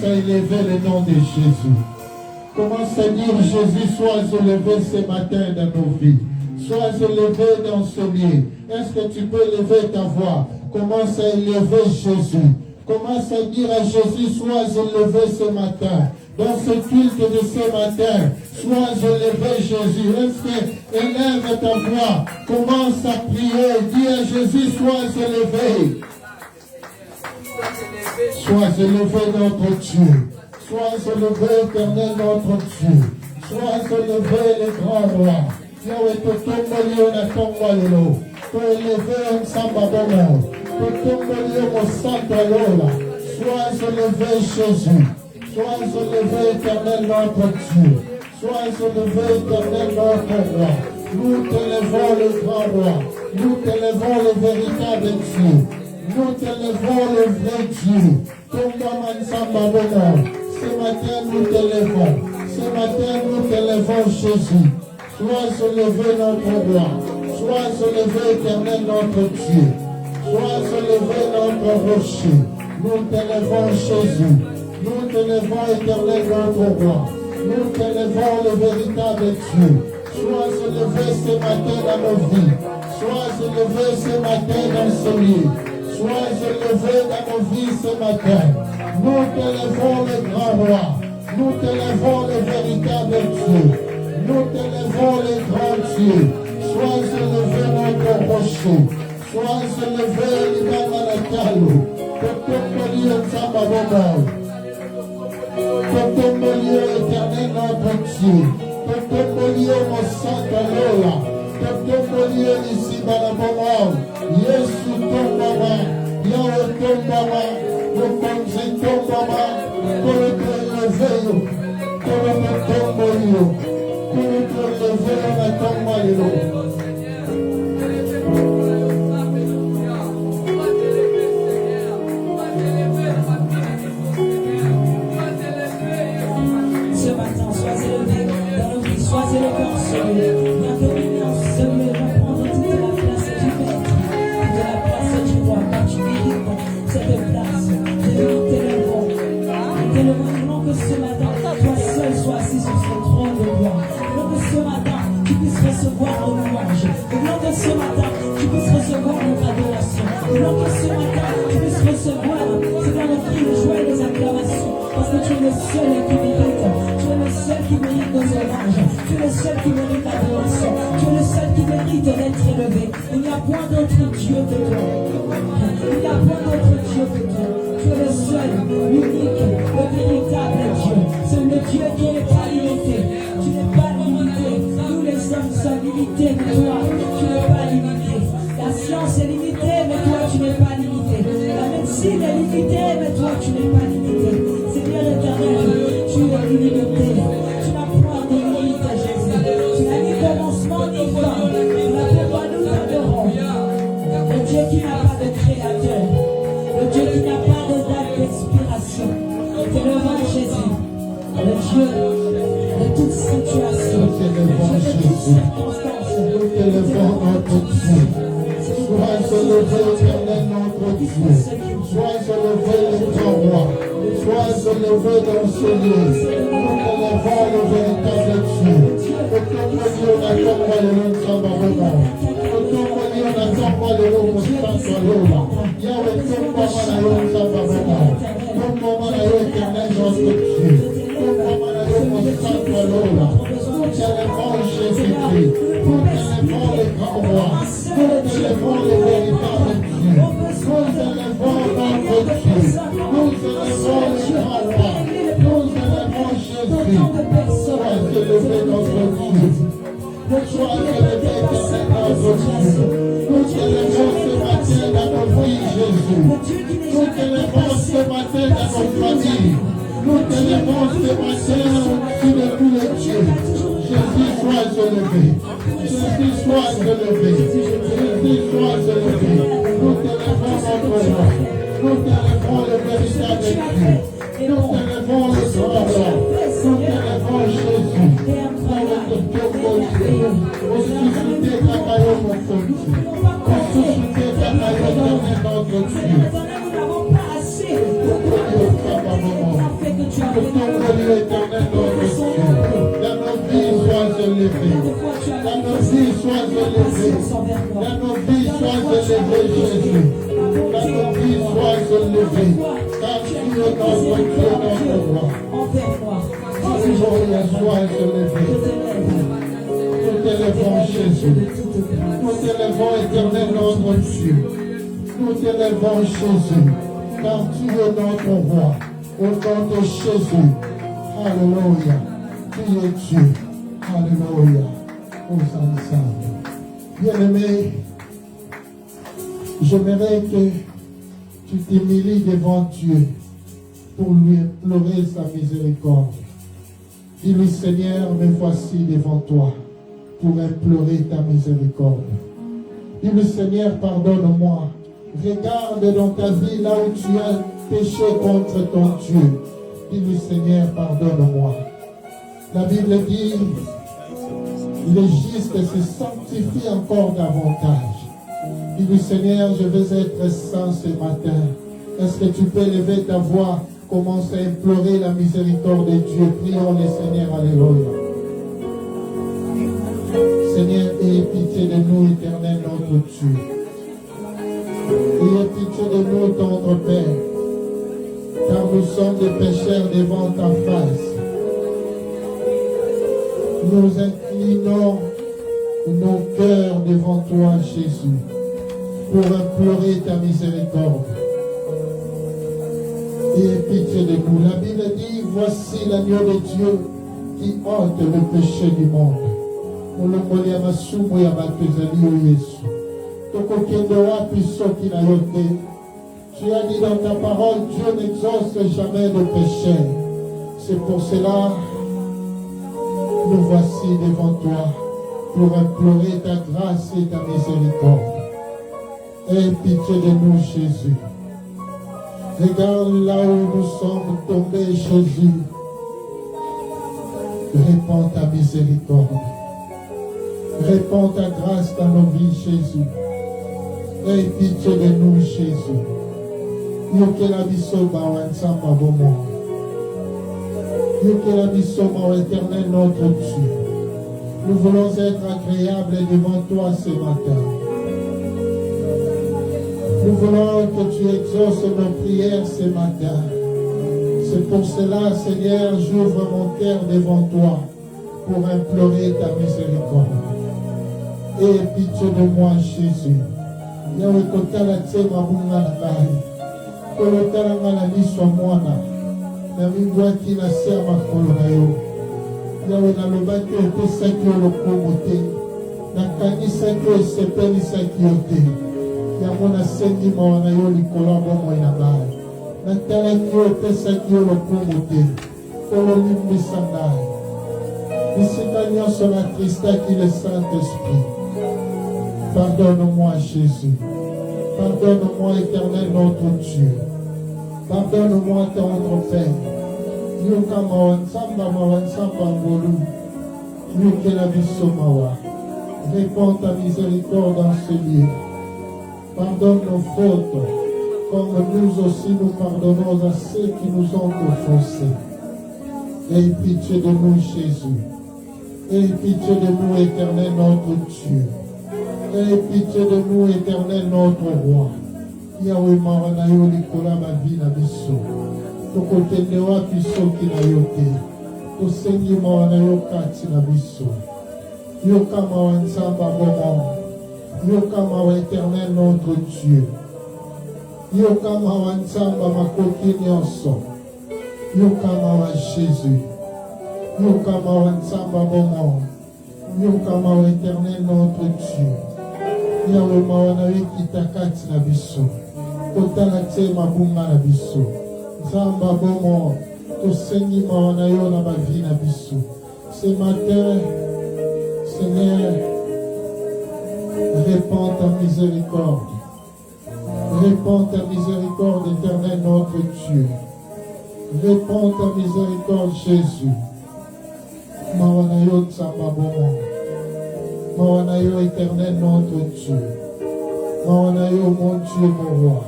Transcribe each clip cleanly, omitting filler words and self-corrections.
à élever le nom de Jésus. Commence à dire, Jésus, sois élevé ce matin dans nos vies. Sois élevé dans ce lieu. Est-ce que tu peux élever ta voix? Commence à élever Jésus. Commence à dire à Jésus, sois élevé ce matin. Dans ce culte de ce matin, sois élevé Jésus. Est-ce que élève ta voix? Commence à prier. Dis à Jésus, sois élevé. Sois élevé notre Dieu. Sois élevé éternel notre Dieu. Sois élevé le grand roi. Yahweh totomboli na tongwa lelo. To élevé ensemble bomo. Totomboli mo santo lola. Sois élevé Jésus. Sois élevé éternel notre Dieu. Sois élevé éternel notre roi. Nous t'élevons le grand roi. Nous t'élevons le véritable Dieu. Nous t'élevons le vrai Dieu. Tongwa ensemble bomo. Ce matin nous t'élevons. Ce matin nous t'élevons Jésus. Sois élevé notre roi. Sois élevé éternel notre Dieu. Sois élevé notre rocher. Nous t'élevons Jésus. Nous t'élevons éternel notre roi. Nous t'élevons le véritable Dieu. Sois élevé ce matin dans nos vies. Sois élevé ce matin dans ce lieu. Sois élevé dans nos vies ce matin. Nous t'élevons le grand roi. Nous t'élevons le véritable Dieu. Nous t'élevons le grand Dieu. Sois élevé notre rocher. Sois élevé l'Imamanakalo. Totomboli Nzambabomo. Totomboli éternel notre Dieu. Totomboli Mosantalola. Totomboli Nisibanabomo. Yesu tombama. Yahweh tombama. Mokonzi tombama. Kolokoleveyo. Kolokotombolio. Ce matin, sois élevé dans nos vies, sois élevé en ce lieu. Viens dominer en ce lieu, viens prendre toute la place que tu mérites, toute la place que tu vois, car tu mérites cette place. Nous t'élevons. Nous t'élevons que ce matin, toi seul sois assis sur ce trône de gloire. Que ce matin, tu puisses recevoir nos louanges. Que ce matin, tu puisses recevoir notre adoration. Que ce matin, tu puisses recevoir, Seigneur, nos cris de joie et des acclamations. Parce que tu es le seul qui mérite. Tu es le seul qui mérite nos hommages. Tu es le seul qui mérite l'adoration. Tu es le seul qui mérite d'être élevé. Il n'y a point d'autre Dieu que toi. Il n'y a point d'autre Dieu que toi. Tu es le seul, l'unique, le véritable Dieu. C'est le Dieu qui n'est pas limité. Tu n'es pas limité. Nous les hommes sommes limités, mais toi, tu n'es pas limité. La science est limitée, mais toi, tu n'es pas limité. La médecine est limitée, mais toi, tu n'es pas limité. Seigneur éternel, tu es illimité. Tu n'as point de limite, Jésus. Tu n'as ni commencement ni fin. La pourquoi nous t'adorons. Le Dieu qui n'a pas de créateur. Le Dieu qui n'a pas de date d'expiration. T'élevons Jésus. Le Dieu de toute situation, de toute circonstance. Nous t'élevons notre Dieu. Sois élevé éternel notre Dieu. Sois élevé le grand roi. Sois élevé dans ce lieu. Nous t'élevons le véritable Dieu. Otomboli onatomba lelo Nzambabomo. Otomboli onatomba lelo Mosantalola. Yahweh tombama na yo Nzambabomo. Tombama na yo éternel notre Dieu. Tombama na yo Mosantalola. Nous t'élevons Jésus-Christ. Nous t'élevons le grand roi. Nous t'élevons le véritable Dieu. Nous élevons notre Dieu. Nous élevons le grand roi. Nous élevons Jésus. Sois élevé notre Dieu. Sois élevé éternel notre Dieu. Nous t'élevons ce matin dans nos vies, Jésus. Nous t'élevons ce matin dans nos familles. Nous t'élevons ce matin au-dessus de tous les dieux. Jésus, sois élevé. Jésus, sois élevé. Jésus, sois élevé. Nous t'élevons notre roi. Nous t'élevons le véritable Dieu. Nous t'élevons le grand roi. Nous t'élevons Jésus. Ressuscité Kakayo mon Dieu. Ressuscité Kakayo éternel notre Dieu. Nous n'avons pas assez. éternel notre Dieu. Dans nos vies, sois élevé. Dans nos vies, sois élevé. Dans nos vies, sois élevé, Jésus. Dans nos vies, sois élevé. Car tu es notre Dieu, notre roi. Alléluia, sois élevé. Nous t'élèvons, Jésus. Nous t'élèvons, éternel notre Dieu. Nous t'élèvons, Jésus. Car tu es notre roi. Au nom de Jésus. Alléluia. Tu es Dieu. Alléluia. Nous ensemble. Bien-aimé, j'aimerais que tu t'humilies devant Dieu pour lui implorer sa miséricorde. Dis-lui, Seigneur, me voici devant toi pour implorer ta miséricorde. Dis-lui, Seigneur, pardonne-moi. Regarde dans ta vie là où tu as péché contre ton Dieu. Dis-lui, Seigneur, pardonne-moi. La Bible dit, le juste se sanctifie encore davantage. Dis-lui, Seigneur, je veux être saint ce matin. Est-ce que tu peux lever ta voix, commence à implorer la miséricorde de Dieu. Prions le Seigneur, alléluia. Seigneur, aie pitié de nous, éternel notre Dieu. Aie pitié de nous, tendre Père, car nous sommes des pécheurs devant ta face. Nous inclinons nos cœurs devant toi, Jésus, pour implorer ta miséricorde. Aie pitié de nous. La Bible dit, voici l'agneau de Dieu qui ôte le péché du monde. Tu as dit dans ta parole, Dieu n'exauce jamais le péché. C'est pour cela, nous voici devant toi pour implorer ta grâce et ta miséricorde. Aie pitié de nous, Jésus. Regarde là où nous sommes tombés, Jésus. Répands ta miséricorde. Répands ta grâce dans nos vies, Jésus. Aie pitié de nous, Jésus. Yokela bisoba wa nsamba bomo. Yokela bisoba wa éternel notre Dieu. Nous voulons être agréables devant toi ce matin. Nous voulons que tu exauces nos prières ce matin. C'est pour cela, Seigneur, j'ouvre mon cœur devant toi pour implorer ta miséricorde. Aie pitié de moi, Jésus. Yawe kotala tsema bunga na kai. Kolotala ngala niswa mwana. Na mingwaki na sea makolo na yo. Yawe na lobaki opesaki yo lokumu te. Na kanisaki yo esepelisaki yo te. Yango nasengi mawa na yo likolo ya bomoi na ngai. Natalaki yo opesaki yo lokumu te. Kololimbisa ngai. Bisika nyonso na tristaki le Saint-Esprit. Pardonne-moi, Jésus. Pardonne-moi, éternel notre Dieu. Pardonne-moi, tendre Père. Yoka mawansamba mawansamba ngolu. Yokela biso mawa. Répands ta miséricorde dans ce lieu. Pardonne nos fautes, comme nous aussi nous pardonnons à ceux qui nous ont offensés. Aie pitié de nous, Jésus. Aie pitié de nous, éternel notre Dieu. Aie pitié de nous, éternel notre roi. Yahweh marana yo likola ma vie na biso. Tokokende wapi soki na yo te. Tosengi marana yo kati na biso. Yoka mawa nzamba bomo. Yoka mawa éternel notre Dieu. Yoka mawa nzamba makoki nyonso. Yoka mawa Jésus. Yoka mawa nzamba bomo. Yoka mawa éternel notre Dieu. Yahweh mawa na yo kitakati na biso. Kotala te mabunga na biso. Nzamba bomo. Tosengi mawa na yo na bavi na biso. Ce matin, Seigneur, répands ta miséricorde. Répands ta miséricorde, éternel notre Dieu. Répands ta miséricorde, Jésus. Mawanayo Tsamba Bomo. Mawanayo, éternel notre Dieu. Mawanayo, mon Dieu, mon roi.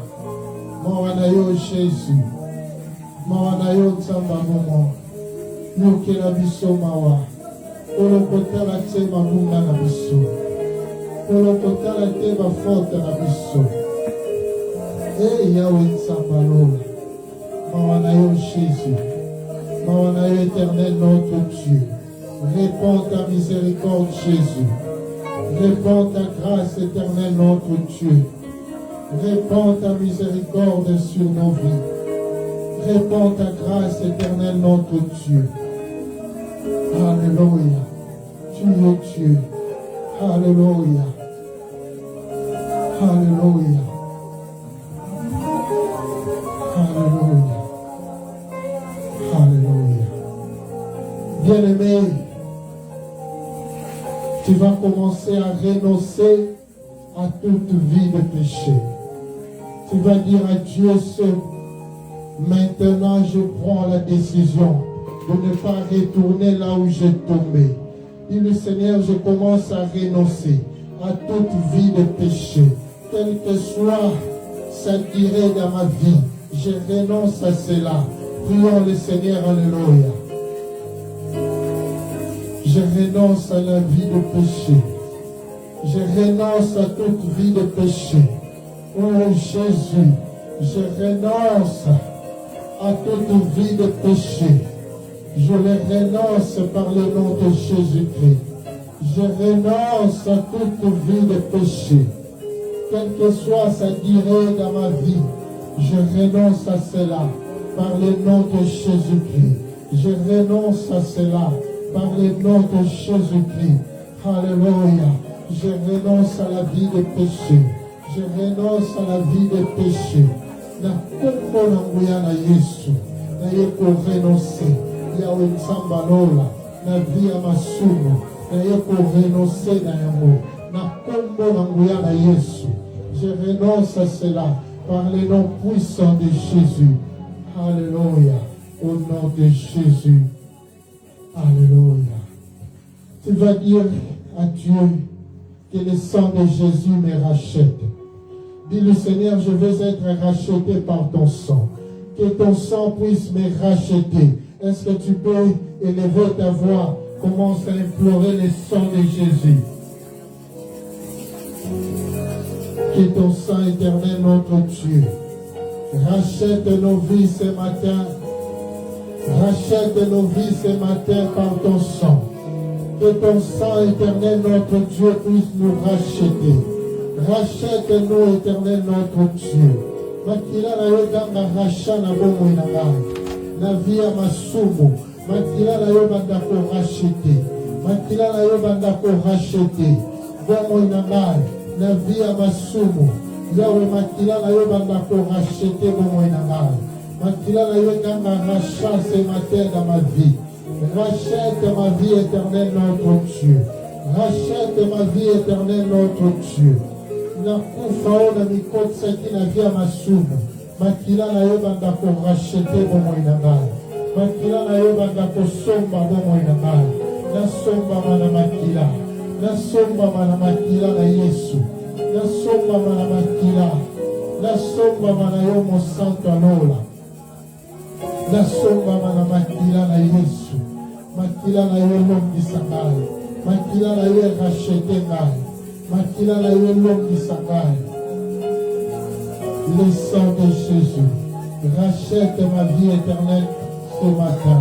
Mawanayo, Jésus. Mawanayo Tsamba Bomo. yoke na biso mawa kolokotala te mabunga na biso kolokotala te bafaute na biso Yawe Nzamba lola mawa na yo Jésus mawa na yo éternel notre Dieu réponds ta miséricorde Jésus réponds ta grâce éternelle notre Dieu réponds ta miséricorde sur nos vies réponds ta grâce éternelle notre Dieu. Alléluia. Tu es Dieu. Alléluia. Alléluia. Alléluia. Alléluia. Bien-aimé, tu vas commencer à renoncer à toute vie de péché. Tu vas dire à Dieu maintenant je prends la décision de ne pas retourner là où j'ai tombé. Dis le Seigneur, je commence à renoncer à toute vie de péché. Quelle que soit sa durée dans ma vie, je renonce à cela. Prions le Seigneur, alléluia. Je renonce à la vie de péché. Je renonce à toute vie de péché. Oh Jésus, je renonce à toute vie de péché. Je les renonce par le nom de Jésus-Christ. Je renonce à toute vie de péché. Quelle que soit sa durée dans ma vie, je renonce à cela par le nom de Jésus-Christ. Je renonce à cela par le nom de Jésus-Christ. Alléluia. Je renonce à la vie de péché. Je renonce à la vie de péché. Na kombo na nguya na Yesu. Na yeko renoncer. Yawe Nzamba lola. Na vie ya masumu. Na yeko renoncer na yango. Na kombo na nguya na Yesu. Je renonce à cela par le nom puissant de Jésus. Alléluia. Au nom de Jésus. Alléluia. Tu vas dire à Dieu que le sang de Jésus me rachète. Dis le Seigneur, je veux être racheté par ton sang. Que ton sang puisse me racheter. Est-ce que tu peux élever ta voix? Commence à implorer le sang de Jésus. Que ton sang éternel, notre Dieu, rachète nos vies ce matin. Rachète nos vies ce matin par ton sang. Que ton sang éternel, notre Dieu, puisse nous racheter. Rachète-nous, éternel, notre Dieu. Makila na yo danga racha na bomo inangai. Na via masumu. Makila na yo banda ko rachete. Makila na yo banda ko rachete. Bomo inangai. Na via masumu. Yawe makila na yo banda ko rachete bomo inangai. Makila na yo danga racha ce matin dans ma vie. Rachète ma vie éternelle, notre Dieu. Rachète ma vie éternelle, notre Dieu. Na kufa na mikotsa kina via masumu. Makila na yo banda ko rachete bomo inangai. Makila na yo banda ko somba bomo inangai. Na somba mana makila. Na somba mana makila na Yesu. Na somba mana makila. Na somba mana yo mo santo alola. Na somba mana makila na Yesu. Makila na yo longisa ngai. Makila na yo rachete ngai. Makila na yo longisa ngai. Le sang de Jésus rachète ma vie éternelle ce matin.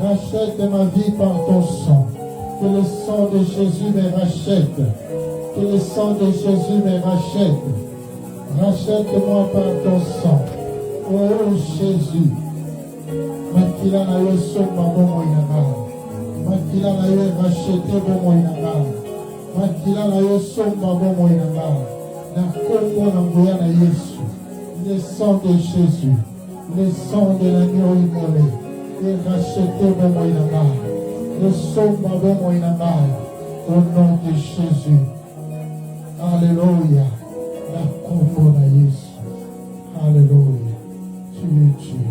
Rachète ma vie par ton sang. Que le sang de Jésus me rachète. Que le sang de Jésus me rachète. Rachète-moi par ton sang. Oh Jésus. Makila na yo somba bomo inangai. Makila na yo rachete bomo inangai. Makila na yo somba bomo inangai. Na kombo na nguya na Yesu. Le sang de Jésus. Le sang de l'agneau immolé. Et rachete bomo inangai. Le somba bomo inangai. Au nom de Jésus. Alléluia. Na kombo na Yesu. Alléluia. Tu es Dieu.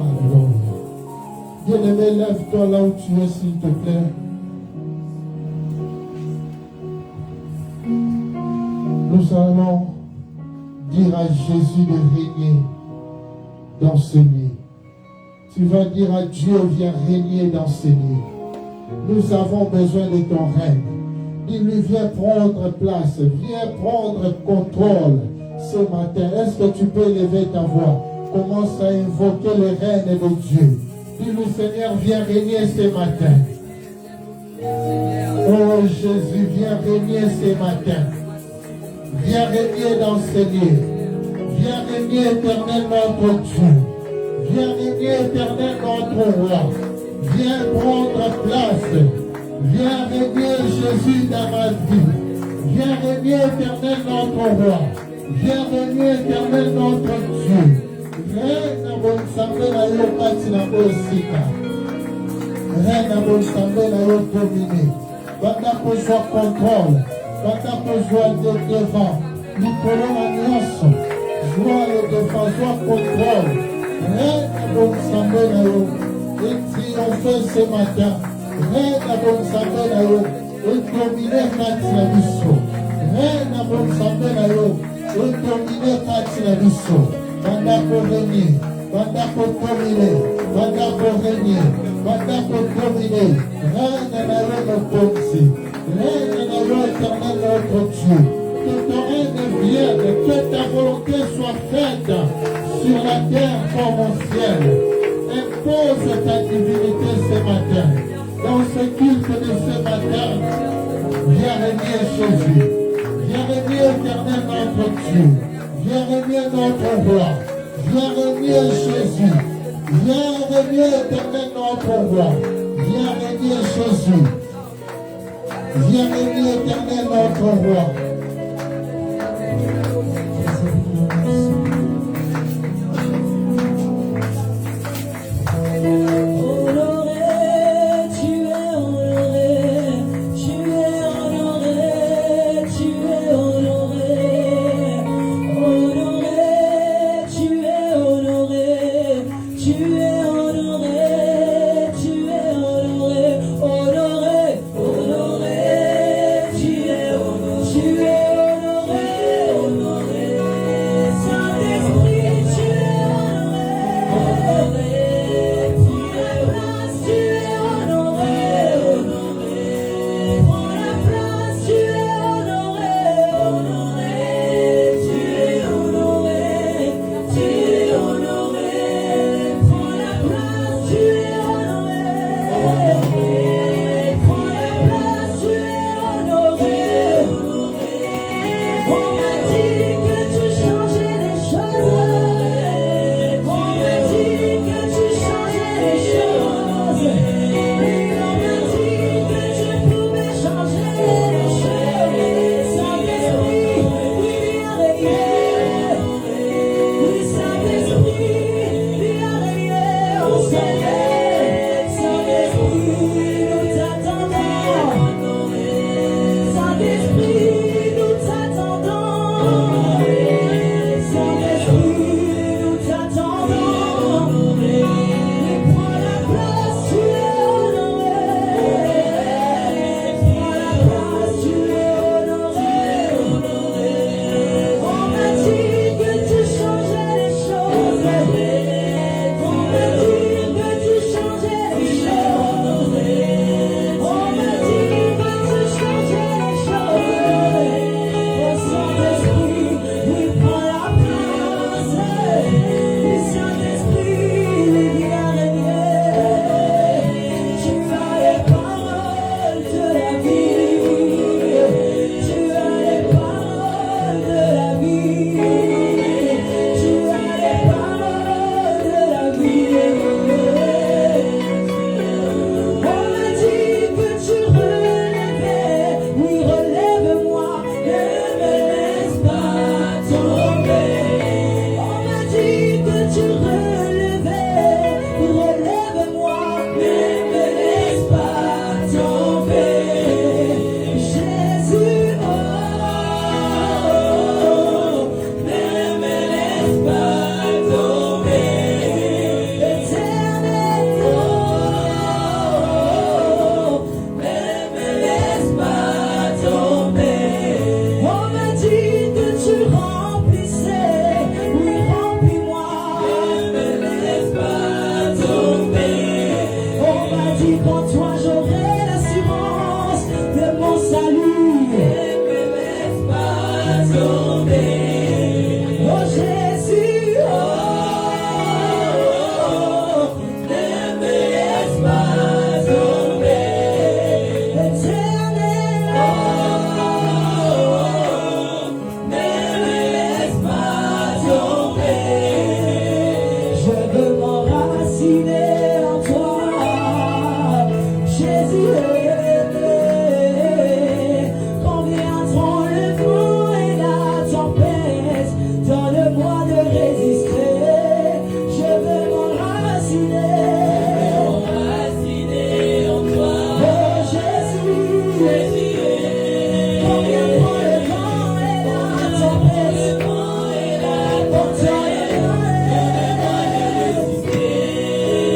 Alléluia. Bien-aimé, lève-toi là où tu es, s'il te plaît. Nous allons dire à Jésus de régner dans ce lit. Tu vas dire à Dieu, viens régner dans ces lieux. Nous avons besoin de ton règne. Dis-lui, viens prendre place, viens prendre contrôle ce matin. Est-ce que tu peux élever ta voix? Commence à invoquer le règne de Dieu. Dis-lui, Seigneur, viens régner ce matin. Oh Jésus, viens régner ce matin. Viens régner dans ces lieux. Viens régner éternel notre Dieu. Viens régner éternel notre roi. Viens prendre place. Viens régner Jésus dans ma vie. Viens régner éternel notre roi. Viens régner éternel notre Dieu. Reine à mon semblé na yo kati na osika. Reine à mon semblé na yo dominer. Banda kozwa contrôle. Banda kozwa de devant. Likolo na nyonso. Joie le devant, joie contrôle. Reine à mon semblé na yo. Et triompher ce matin. Reine à mon semblé na yo. Et dominer kati na biso. Reine à mon semblé na yo. Et dominer kati na biso. Banda pour régner, banda pour dominer, banda pour régner, banda pour dominer. Reine na yo notre Reine na yo éternel notre Dieu. Que ton règne vienne, que ta volonté soit faite sur la terre comme au ciel. Impose ta divinité ce matin. Dans ce culte de ce matin, viens régner Jésus. Viens régner éternel notre Dieu. Viens régner notre roi. Viens régner Jésus. Viens régner éternel notre roi. Viens régner Jésus. Viens régner éternel notre roi. Tu es m'enraciner en toi, Jésus. Combien trop le vent et la tempête, donne-moi de résister. Je veux m'enraciner en toi, oh Jésus. Combien trop le vent et la tempête, donne-moi de résister.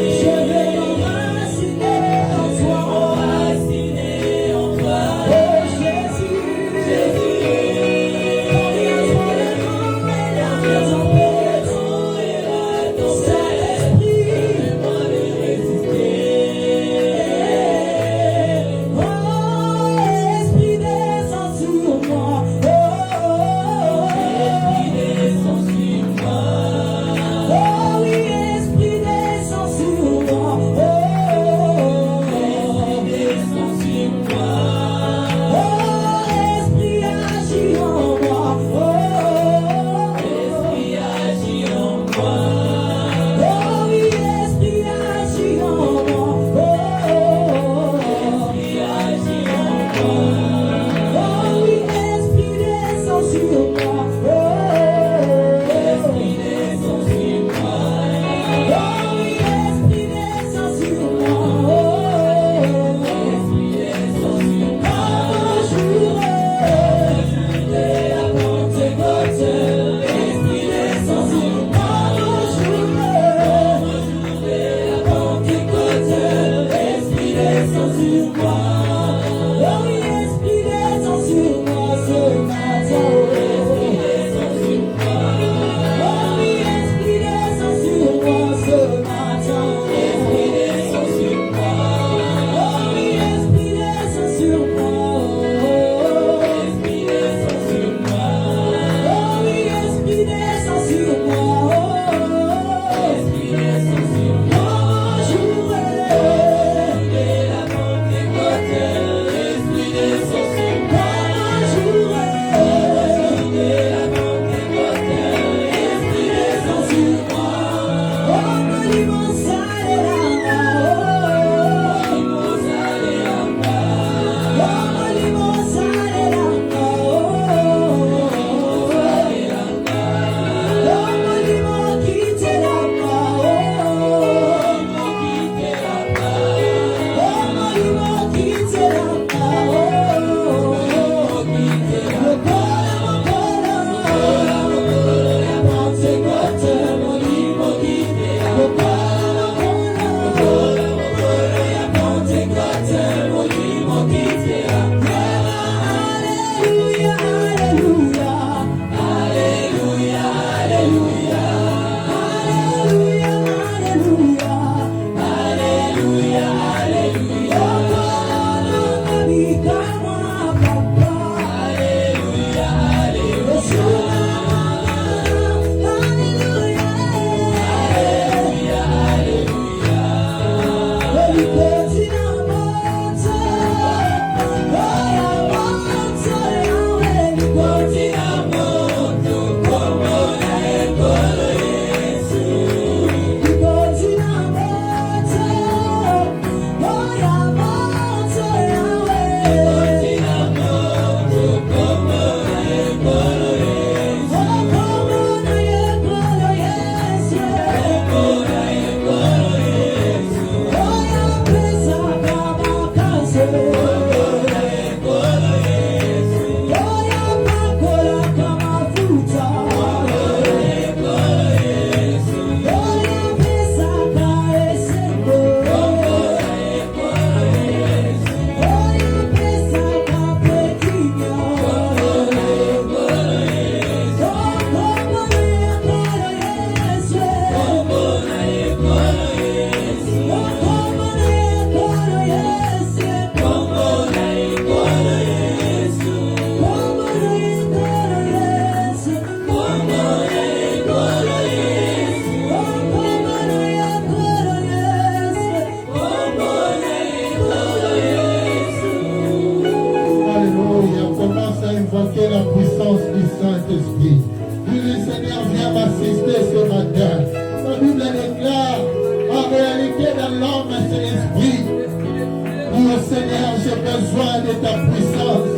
besoin de ta puissance.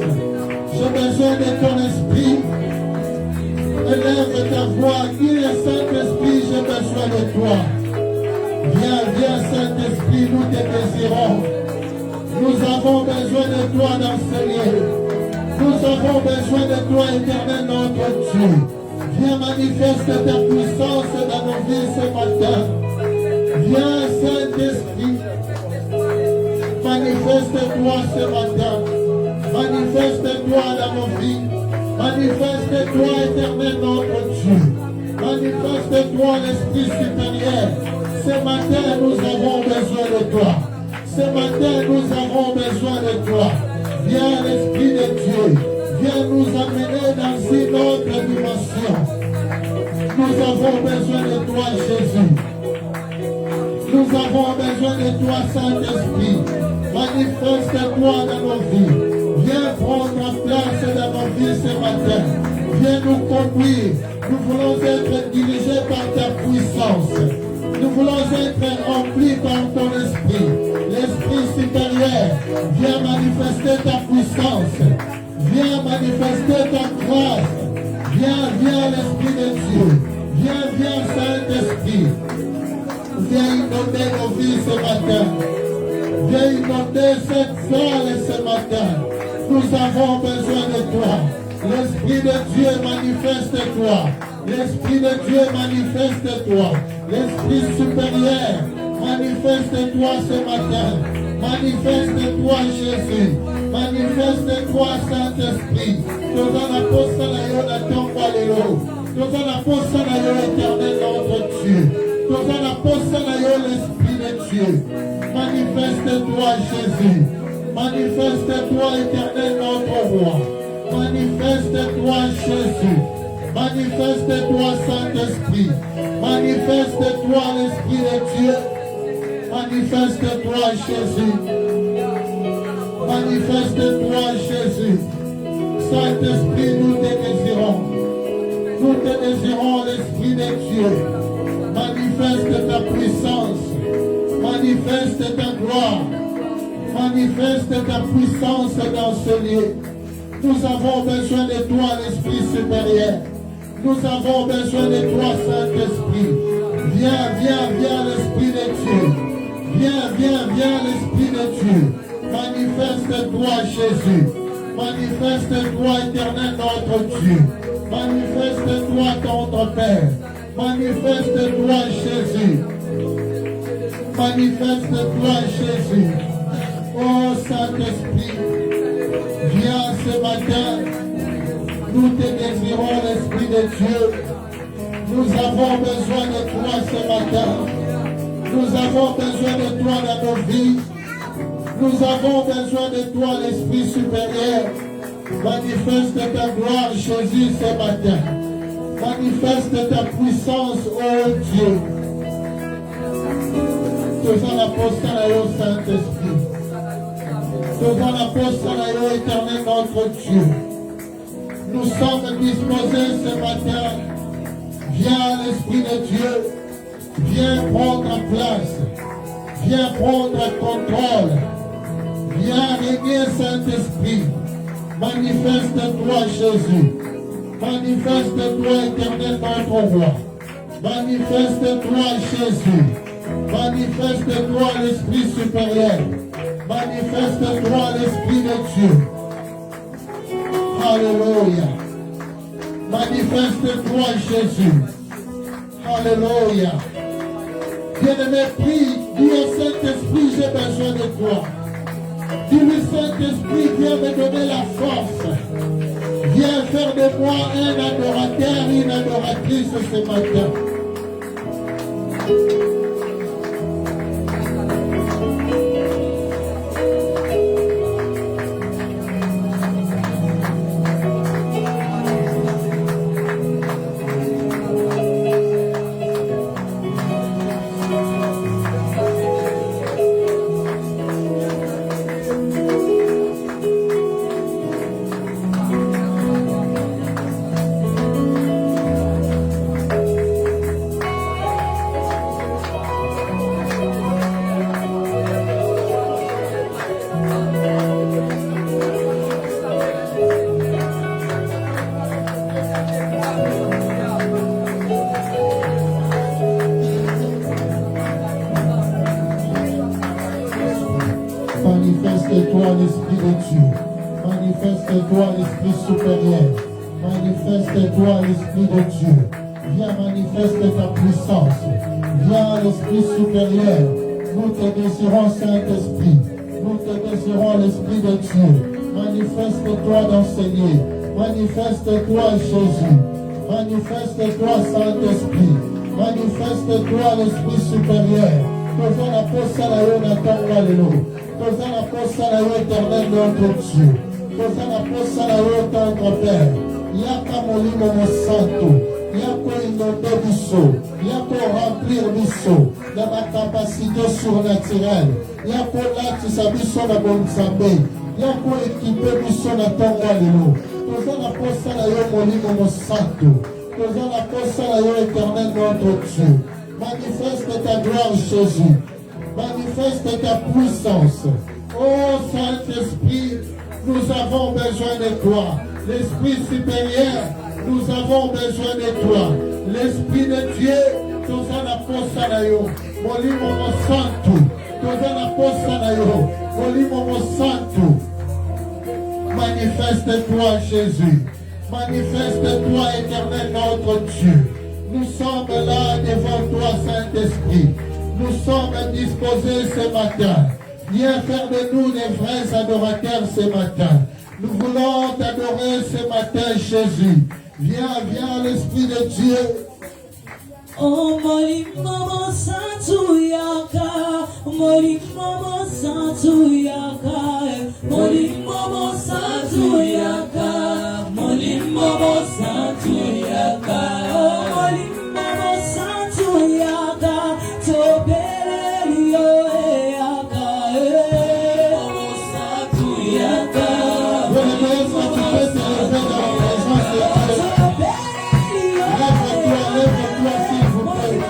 J'ai besoin de ton esprit. Élève ta voix. Dis à Saint-Esprit, j'ai besoin de toi. Viens, viens Saint-Esprit, nous te désirons. Nous avons besoin de toi dans ce lieu. Nous avons besoin de toi, éternel notre Dieu. Viens manifester ta puissance dans nos vies ce matin. Viens Saint-Esprit. Manifeste-toi ce matin. Manifeste-toi dans nos vies. Manifeste-toi, éternel notre Dieu. Manifeste-toi, l'Esprit supérieur. Ce matin, nous avons besoin de toi. Ce matin, nous avons besoin de toi. Viens, l'Esprit de Dieu. Viens nous amener dans une autre dimension. Nous avons besoin de toi, Jésus. Nous avons besoin de toi, Saint-Esprit. Manifeste-toi dans nos vies. Viens prendre place dans nos vies ce matin. Viens nous conduire. Nous voulons être dirigés par ta puissance. Nous voulons être remplis par ton esprit. L'Esprit supérieur. Viens manifester ta puissance. Viens manifester ta grâce. Viens l'Esprit de Dieu. Viens Saint-Esprit. Viens inonder nos vies ce matin. Viens inonder cette salle ce matin. Nous avons besoin de toi. L'Esprit de Dieu manifeste-toi. L'Esprit de Dieu manifeste-toi. L'Esprit supérieur manifeste-toi ce matin. Manifeste-toi Jésus. Manifeste-toi Saint-Esprit. Tozana posa na yo na tomba lelo. Tozana posa na yo éternel notre Dieu. Tozana posa na yo l'Esprit de Dieu. Manifeste-toi Jésus. Manifeste-toi éternel notre roi. Manifeste-toi Jésus. Manifeste-toi Saint-Esprit. Manifeste-toi l'Esprit de Dieu. Manifeste-toi Jésus. Manifeste-toi Jésus. Saint-Esprit, nous te désirons. Nous te désirons l'Esprit de Dieu. Manifeste ta puissance. Manifeste ta gloire. Manifeste ta puissance dans ce lieu. Nous avons besoin de toi, l'Esprit supérieur. Nous avons besoin de toi, Saint-Esprit. Viens, l'Esprit de Dieu. Viens, l'Esprit de Dieu. Manifeste-toi, Jésus. Manifeste-toi, éternel notre Dieu. Manifeste-toi, notre Père. Manifeste-toi, Jésus. Manifeste-toi, Jésus. Oh, Saint-Esprit, viens ce matin. Nous te désirons, l'Esprit de Dieu. Nous avons besoin de toi ce matin. Nous avons besoin de toi dans nos vies. Nous avons besoin de toi, l'Esprit supérieur. Manifeste ta gloire, Jésus, ce matin. Manifeste ta puissance, oh Dieu. Faisons l'apôtre à yo, Saint-Esprit. Faisons l'apôtre à yo, éternel notre Dieu. Nous sommes disposés ce matin. Viens, l'Esprit de Dieu. Viens prendre place. Viens prendre contrôle. Viens régner, Saint-Esprit. Manifeste-toi, Jésus. Manifeste-toi, éternel notre roi. Manifeste-toi, Jésus. Manifeste-toi, l'Esprit supérieur. Manifeste-toi, l'Esprit de Dieu. Alléluia. Manifeste-toi, Jésus. Alléluia. Bien-aimé, prie. Dis au Saint-Esprit, j'ai besoin de toi. Dis-lui, Saint-Esprit, viens me donner la force. Viens faire de moi un adorateur, une adoratrice ce matin. Manifeste-toi, l'Esprit de Dieu. Manifeste-toi, l'Esprit supérieur. Manifeste-toi, l'Esprit de Dieu. Viens manifester ta puissance. Viens, l'Esprit supérieur. Nous te désirons, Saint-Esprit. Nous te désirons, l'Esprit de Dieu. Manifeste-toi dans ce lieu. Manifeste-toi, Jésus. Manifeste-toi, Saint-Esprit. Manifeste-toi, l'Esprit supérieur. Faisons la poste à la haut d'attendre l'élo. Faisons la poste à la haut éternel notre Dieu. Faisons la poste à la haut tendre Père. Yaka molimo mo santo. Yako inonder biso. Yako remplir biso. Dans ma capacité surnaturelle. Yako lati sa biso na bonzambe. Yako équiper biso na tonga l'élo. Faisons la poste à la haut molimo mo santo. Faisons la poste à la haut éternel notre Dieu. Manifeste ta gloire, Jésus. Manifeste ta puissance. Oh Saint-Esprit, nous avons besoin de toi. L'Esprit supérieur, nous avons besoin de toi. L'Esprit de Dieu, nous en apostons à yo. Molimo mo santo. Nous en apostons à yo. Molimo mo santo. Manifeste-toi, Jésus. Manifeste-toi, éternel notre Dieu. Nous sommes là devant toi, Saint-Esprit. Nous sommes disposés ce matin. Viens faire de nous des vrais adorateurs ce matin. Nous voulons t'adorer ce matin, Jésus. Viens, viens, l'Esprit de Dieu. Oh, molimo santo yaka, molimo santo yaka, molimo santo yaka, molimo santo yaka, oh, molimo santo yaka, tobelio yaka, molimo santo yaka. Lève-toi, s'il vous plaît.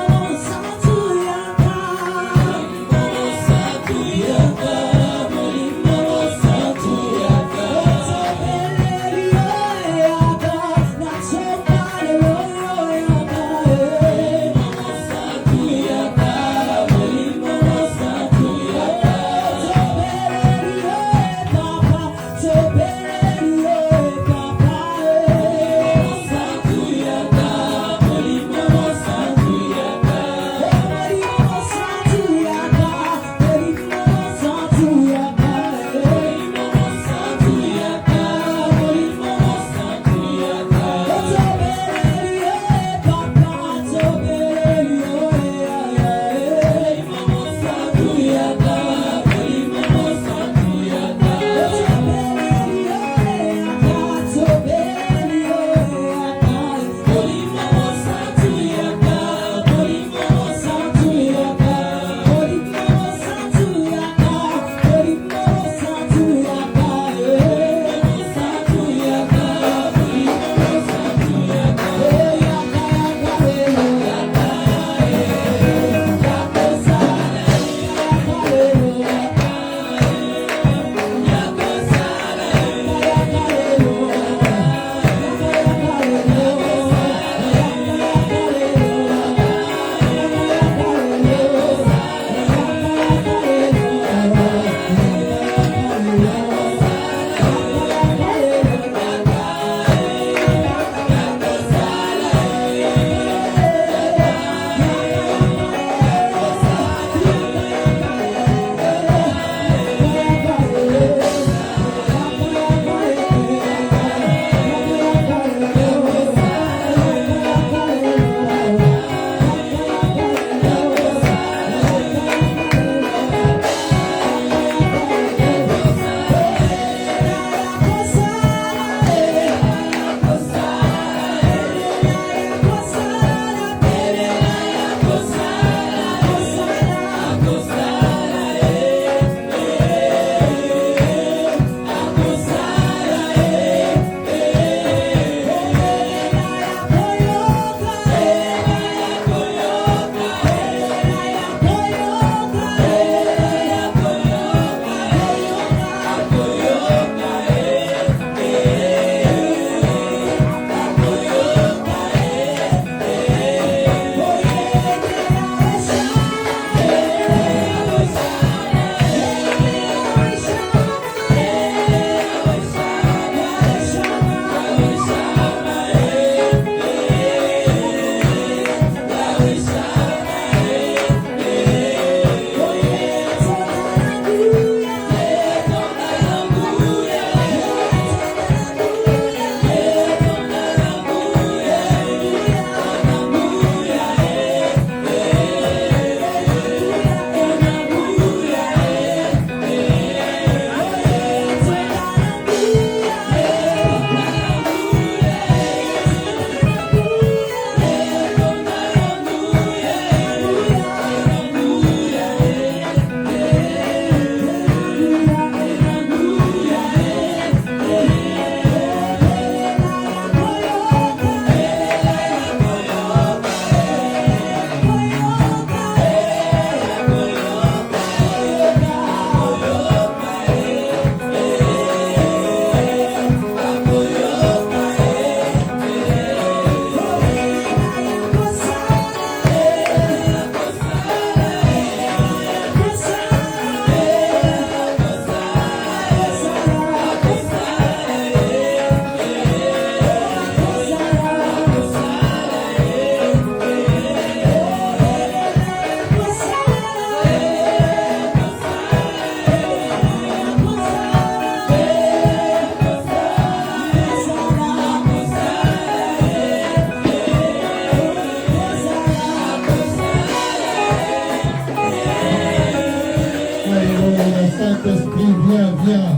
viens.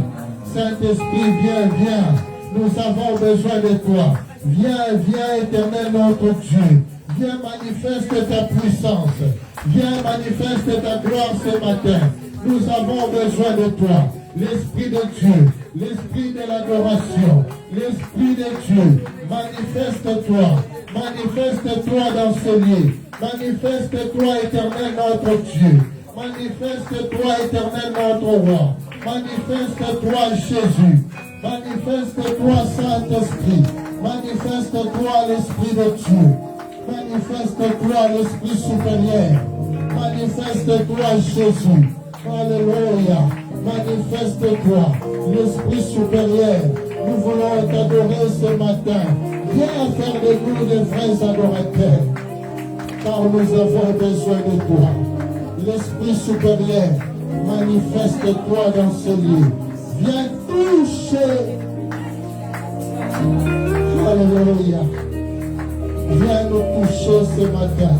Saint-Esprit, viens. Nous avons besoin de toi. Viens, Éternel notre Dieu. Viens manifeste ta puissance. Viens manifeste ta gloire ce matin. Nous avons besoin de toi. L'Esprit de Dieu, l'Esprit de l'adoration, l'Esprit de Dieu, manifeste-toi dans ce lieu. Manifeste-toi, Éternel notre Dieu. Manifeste-toi, Éternel notre Roi. Manifeste-toi, Jésus. Manifeste-toi, Saint-Esprit. Manifeste-toi, l'Esprit de Dieu. Manifeste-toi, l'Esprit supérieur. Manifeste-toi, Jésus. Alléluia. Manifeste-toi, l'Esprit supérieur. Nous voulons t'adorer ce matin. Viens faire de nous des vrais adorateurs. Car nous avons besoin de toi. L'Esprit supérieur, manifeste-toi dans ce lieu. Viens toucher. Alléluia. Viens nous toucher ce matin.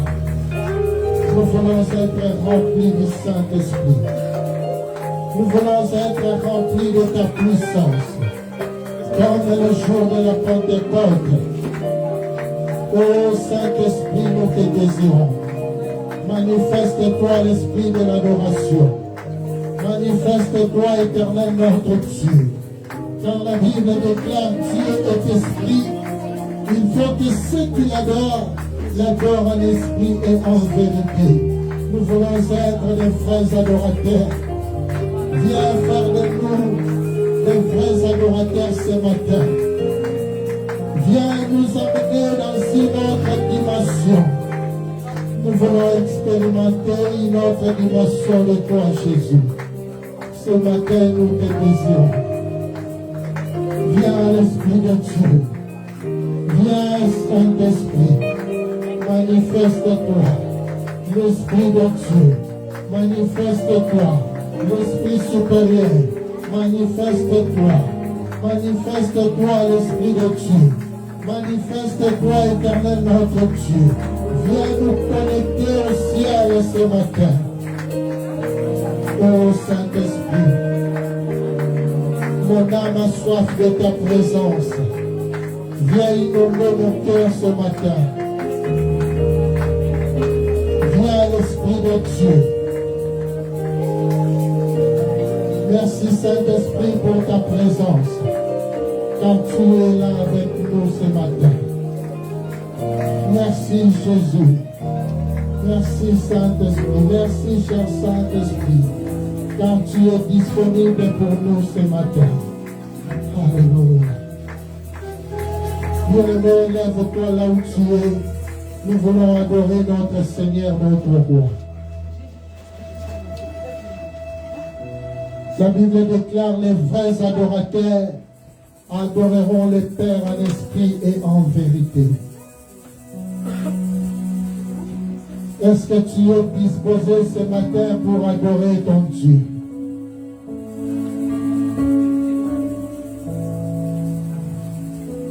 Nous voulons être remplis du Saint-Esprit. Nous voulons être remplis de ta puissance. Comme le jour de la Pentecôte. Ô Saint-Esprit, nous te désirons. Manifeste-toi l'esprit de l'adoration. Manifeste-toi, Éternel notre Dieu. Car la Bible déclare Dieu est esprit. Il faut que ceux qui l'adorent en esprit et en vérité. Nous voulons être des vrais adorateurs. Viens faire de nous des vrais adorateurs ce matin. Viens nous amener dans une autre dimension. Nous voulons expérimenter une autre dimension de toi, Jésus. Ce matin, nous te désirons. Viens, l'Esprit de Dieu. Viens, Saint-Esprit. Manifeste-toi. L'Esprit de Dieu. Manifeste-toi. L'Esprit supérieur. Manifeste-toi. Manifeste-toi, l'Esprit de Dieu. Manifeste-toi, Éternel notre Dieu. Viens nous connecter au ciel ce matin. Ô Saint-Esprit, mon âme a soif de ta présence. Viens inonder mon cœur ce matin. Viens l'Esprit de Dieu. Merci Saint-Esprit pour ta présence. Car tu es là avec nous ce matin. Merci Jésus. Merci Saint-Esprit. Merci cher Saint-Esprit. Car tu es disponible pour nous ce matin. Alléluia. Bien-aimé, lève-toi là où tu es. Nous voulons adorer notre Seigneur, notre Roi. La Bible déclare les vrais adorateurs adoreront le Père en esprit et en vérité. Est-ce que tu es disposé ce matin pour adorer ton Dieu?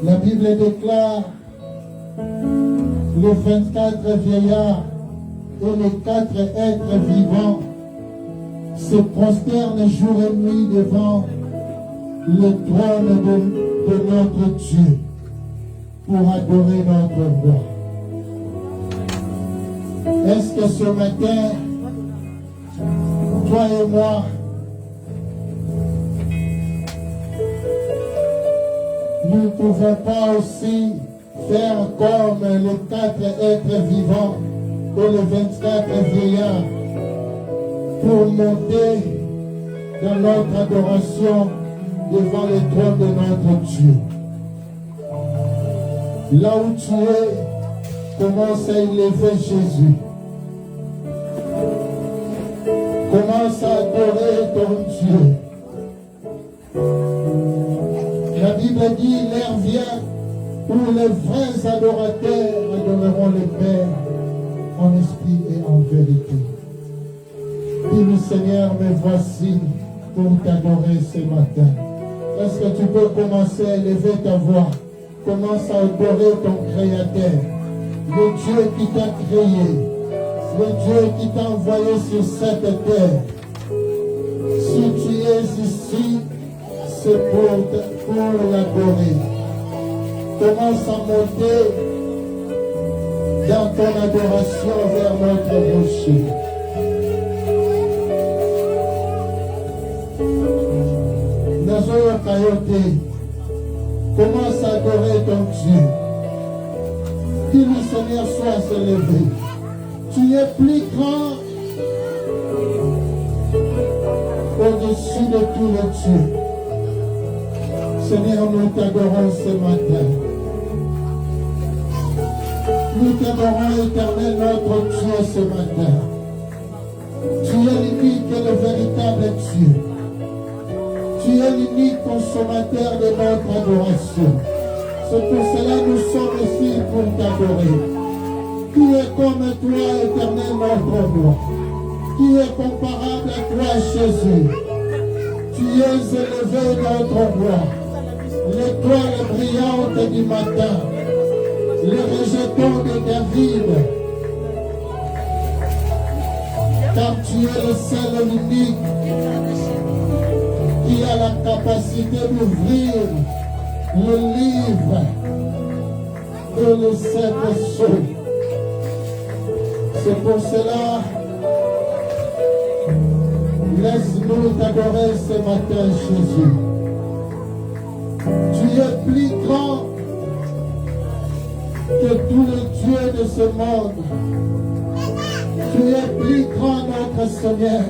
La Bible déclare les 24 vieillards et les 4 êtres vivants se prosternent jour et nuit devant le trône de notre Dieu pour adorer notre Roi. Est-ce que ce matin, toi et moi, nous ne pouvons pas aussi faire comme les 4 êtres vivants et les 24 vieillards pour monter dans notre adoration devant le trône de notre Dieu? Là où tu es, commence à élever Jésus. Commence à adorer ton Dieu. La Bible dit, l'heure vient où les vrais adorateurs adoreront le Père en esprit et en vérité. Dis-le Seigneur, me voici pour t'adorer ce matin. Est-ce que tu peux commencer à élever ta voix? Commence à adorer ton Créateur, le Dieu qui t'a créé, le Dieu qui t'a envoyé sur cette terre Si tu es ici, c'est pour l'adorer. Commence à monter dans ton adoration vers notre rocher. Nazoyo Kayote, commence à adorer ton Dieu. Dis-lui, Seigneur, sois élevé. Tu es plus grand au-dessus de tous les dieux. Seigneur, nous t'adorons ce matin. Nous t'adorons, Éternel, notre Dieu, ce matin. Tu es l'unique et le véritable Dieu. Tu es l'unique consommateur de notre adoration. C'est pour cela que nous sommes ici pour t'adorer. Qui est comme toi, Éternel, notre roi? Qui est comparable à toi, Jésus? Tu es élevé, notre roi. L'étoile brillante du matin. Le rejeton de David. Car tu es le seul unique qui a la capacité d'ouvrir le livre et le sept sceaux. C'est pour cela, laisse-nous t'adorer ce matin, Jésus. Tu es plus grand que tous les dieux de ce monde. Tu es plus grand, notre Seigneur.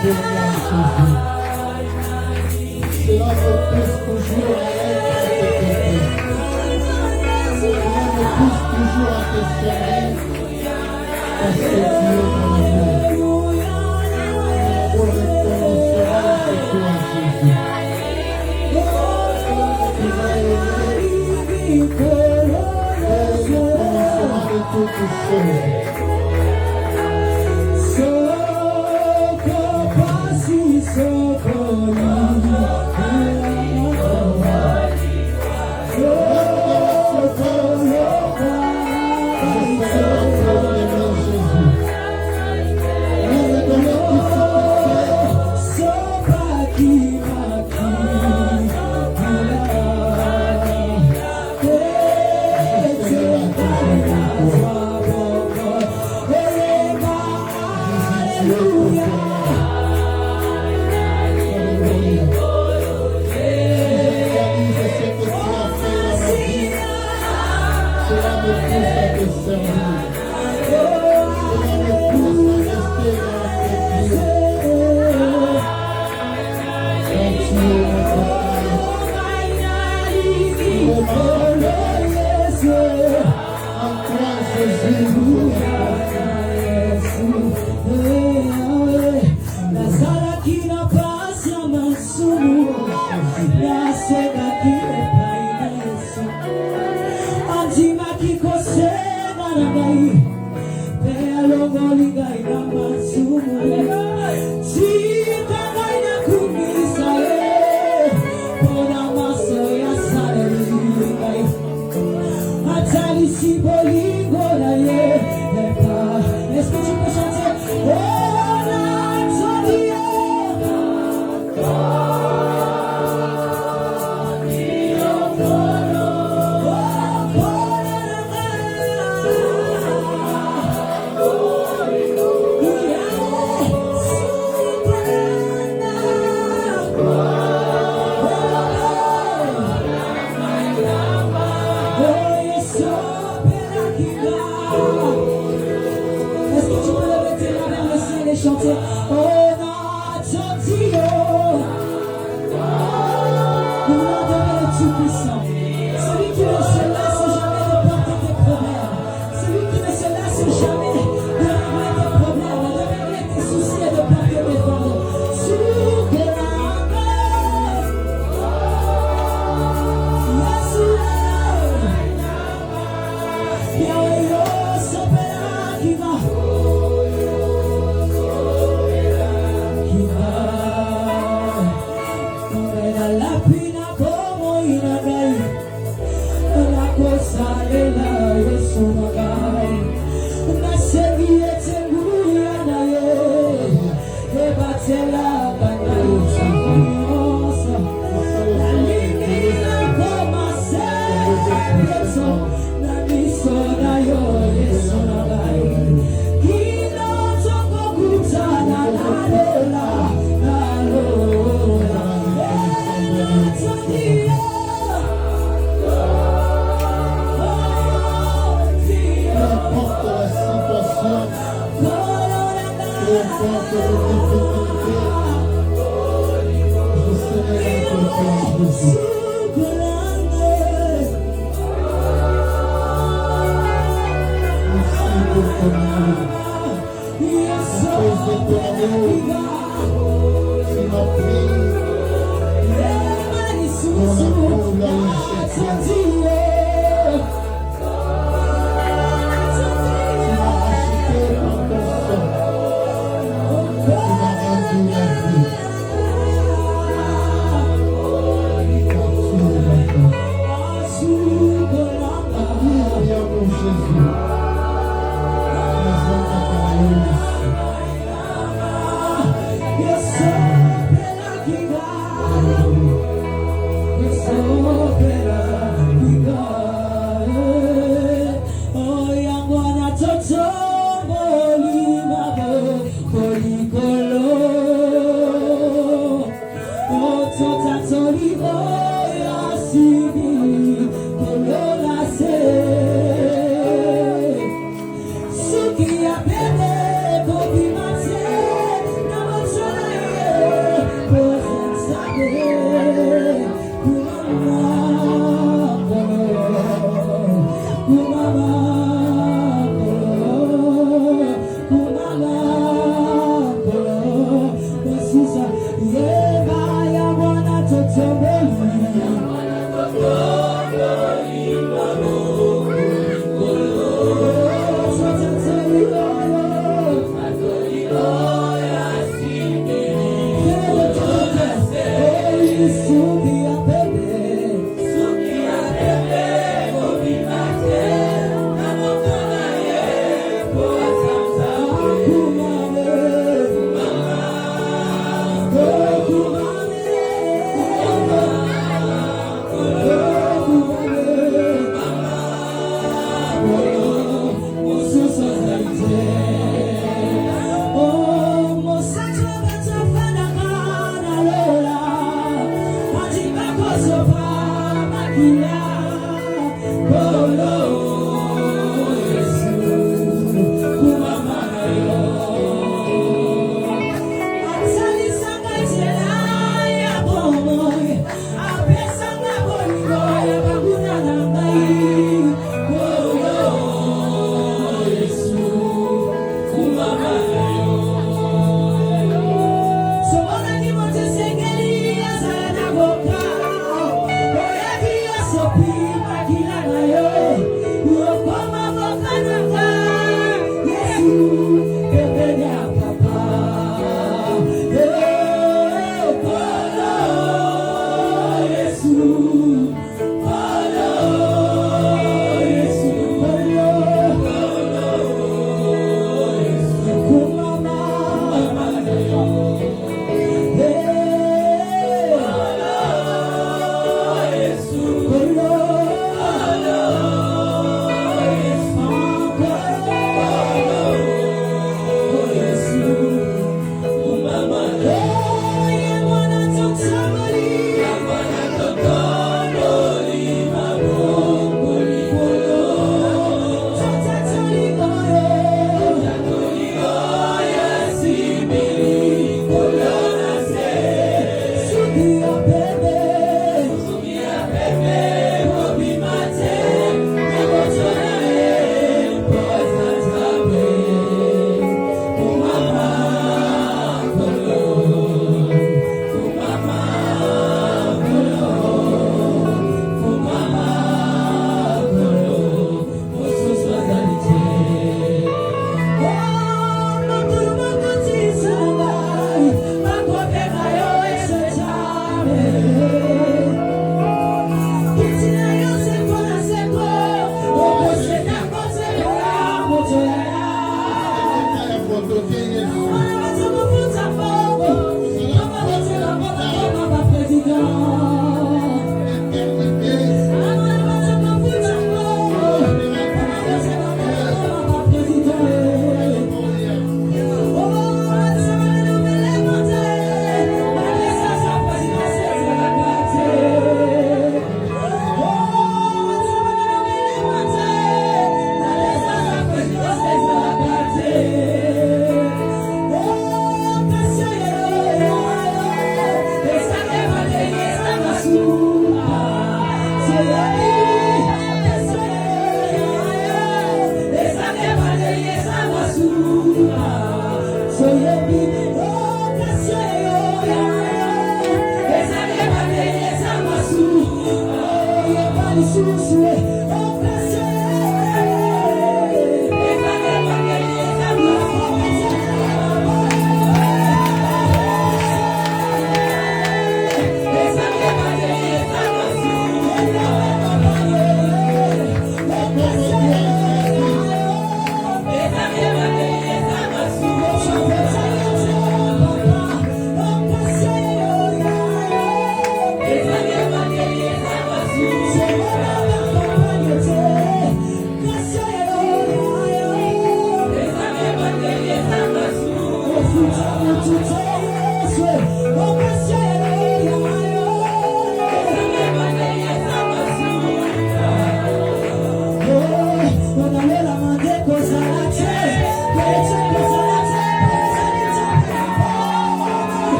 Cela me pousse toujours à être à tes côtés. Cela me pousse toujours à te servir. Parce que tu es mon amour. Mon amour inconditionnel c'est toi, Jésus. Tu m'as aimé. Et le commencement de toutes choses.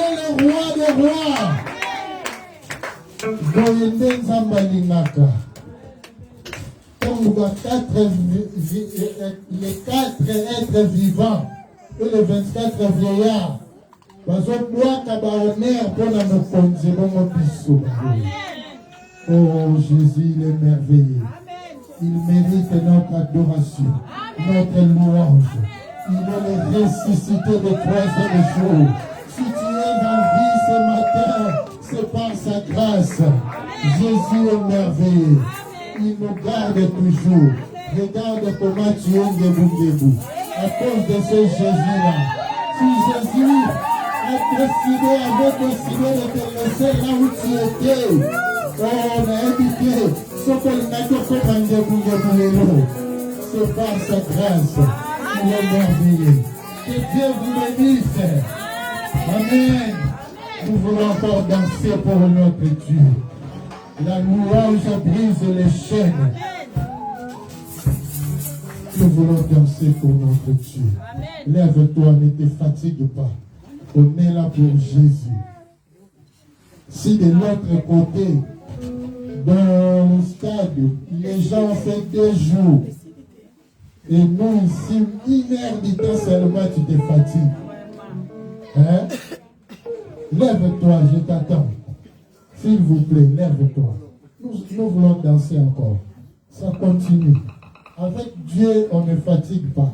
est le roi des rois. Goyende Nzambalingaka. Comme les 4 êtres vivants et les 24 vieillards. Oh Jésus, il est merveilleux. Il mérite notre adoration, notre louange. Il est le ressuscité de 3e jour. Si tu es en vie ce matin, c'est par sa grâce. Jésus est merveilleux. Il nous garde toujours. Regarde comment tu es debout. À cause de ce Jésus-là. Si Jésus a décidé, avait décidé de te laisser là où tu étais, oh, on a invité ce qu'on a dit comme un debout. C'est par sa grâce. Il est merveilleux. Que Dieu vous bénisse. Amen. Nous voulons encore danser pour notre Dieu. La louange brise les chaînes. Nous voulons danser pour notre Dieu. Lève-toi, ne te fatigue pas. On est là pour Jésus. Si de l'autre côté, dans le stade, les gens ont fait 2 jours, et nous ici, 1 heure du temps seulement, tu te fatigues. Hein? Lève-toi, je t'attends. S'il vous plaît, lève-toi. Nous voulons danser encore. Ça continue. Avec Dieu, on ne fatigue pas.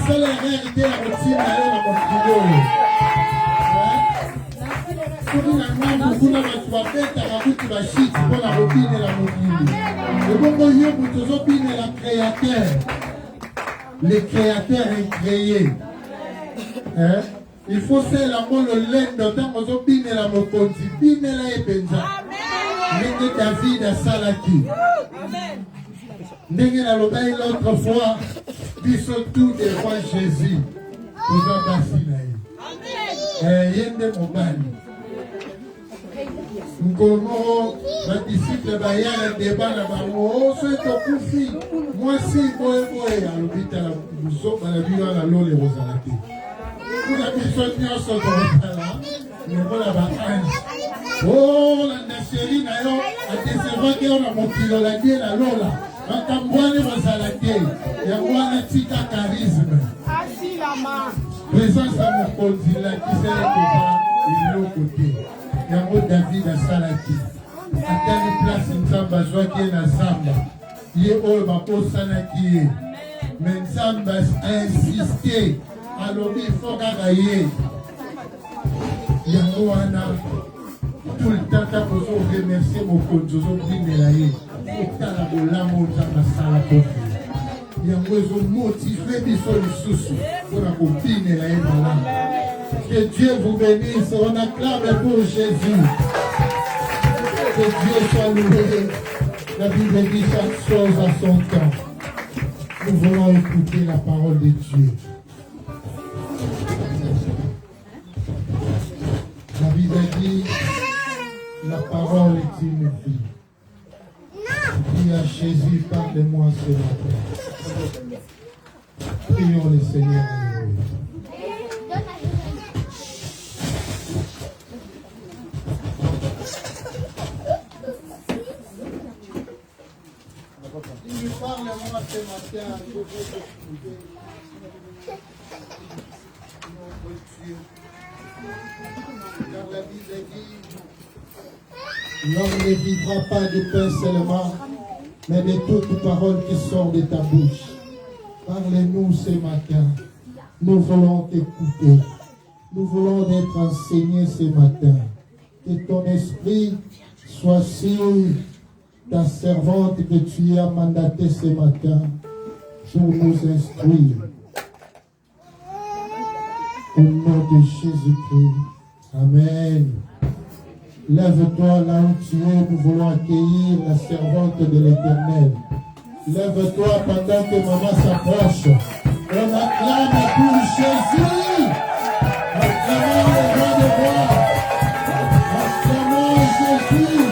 seule réalité la routine d'aller dans mon studio. Soki na ngambu kuna bato babetaka kutu bashiti mpo na kobinela mokili. Ebongo yo moto ozobinela créateur. Le créateur est créé. Il faut faire l'amour le lendo ntango ozobinela mokonzi binela ye mpenza. Ndenge David asalaki. Ndenge nalobai l'autre fois biso tout devant Jésus. Oza basi na ye. Ye nde mobali. Nkolo badisciple bayala débat na bango soki tokufi mwasi boyeboye alobitala buzoba na bino na lole kozala te kuna biso nyonso tokotala lokola baange olanda sheri na yo adesevaki yo na mokilo ladie na lola makambo wana bazala te yango wana tika charisme présence ya mokonzi lakisa ekoza eloko te. Yango David asalaki atali place nzambe azwaki ye na zamba ye oyo bakosanaki ye me nzambe ainsiste alobi ifo kaka ye yango wana tout le temps ntango ozoremercie mokonzi ozobinela ye otala bolamu nzambe asala kofi yango ezomotive biso lisusu mpona kobinela ye malamu. Que Dieu vous bénisse. On acclame pour Jésus. Que Dieu soit loué. La Bible dit chaque chose à son temps. Nous voulons écouter la parole de Dieu. La Bible dit la parole est une vie. Dis à Jésus, parle-moi ce matin. Prions le Seigneur. Parle-moi ce matin, je veux te trouver. Notre Dieu. Car la Bible dit, l'homme ne vivra pas de pain seulement, mais de toute parole qui sort de ta bouche. Parle-nous ce matin. Nous voulons t'écouter. Nous voulons être enseignés ce matin. Que ton esprit soit sur ta servante que tu as mandatée ce matin pour nous instruire. Au nom de Jésus-Christ. Amen. Lève-toi là où tu es, nous voulons accueillir la servante de l'Éternel. Lève-toi pendant que maman s'approche. On acclame pour Jésus. Acclamons le roi de gloire. Acclamons Jésus.